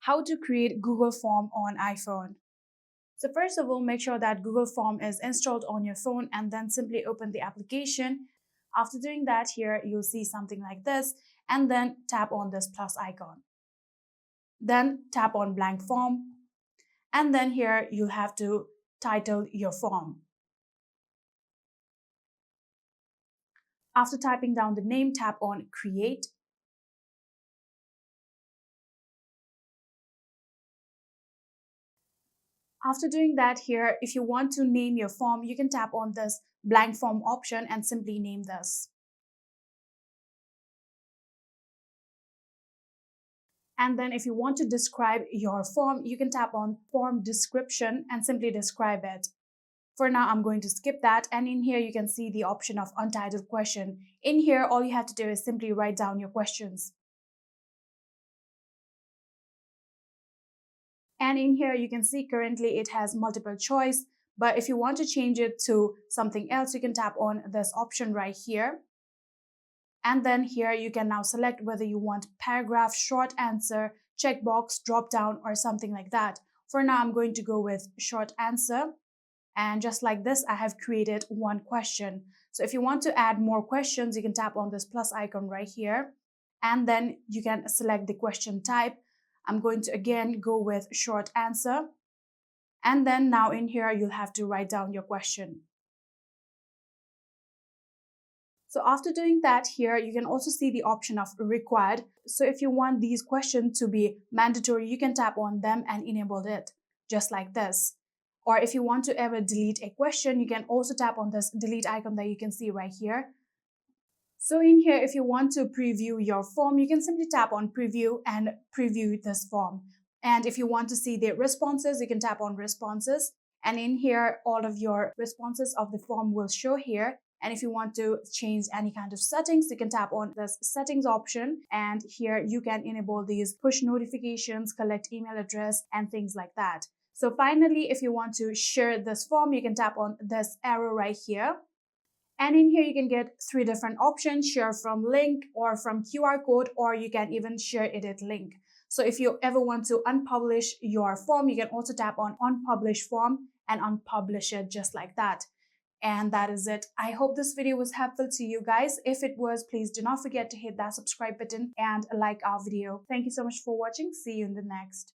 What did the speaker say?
how to create Google Form on iPhone. So first of all, make sure that Google Form is installed on your phone and then simply open the application. After doing that, here you'll see something like this, and then tap on this plus icon. Then tap on blank form, and then here you'll have to title your form. After typing down the name, tap on create. After doing that, here, if you want to name your form, you can tap on this blank form option and simply name this. And then if you want to describe your form, you can tap on form description and simply describe it. For now, I'm going to skip that. And in here, you can see the option of untitled question. In here, all you have to do is simply write down your questions. And in here, you can see currently it has multiple choice. But if you want to change it to something else, you can tap on this option right here. And then here you can now select whether you want paragraph, short answer, checkbox, drop down, or something like that. For now, I'm going to go with short answer. And just like this, I have created one question. So if you want to add more questions, you can tap on this plus icon right here. And then you can select the question type. I'm going to again go with short answer. And then now in here, you'll have to write down your question. So after doing that here, you can also see the option of required. So if you want these questions to be mandatory, you can tap on them and enable it, just like this. Or if you want to ever delete a question, you can also tap on this delete icon that you can see right here. So in here, if you want to preview your form, you can simply tap on preview and preview this form. And if you want to see the responses, you can tap on responses. And in here, all of your responses of the form will show here. And if you want to change any kind of settings, you can tap on this settings option. And here you can enable these push notifications, collect email address, and things like that. So finally, if you want to share this form, you can tap on this arrow right here. And in here, you can get 3 different options: share from link or from QR code, or you can even share edit link. So if you ever want to unpublish your form, you can also tap on unpublish form and unpublish it just like that. And that is it. I hope this video was helpful to you guys. If it was, please do not forget to hit that subscribe button and like our video. Thank you so much for watching. See you in the next.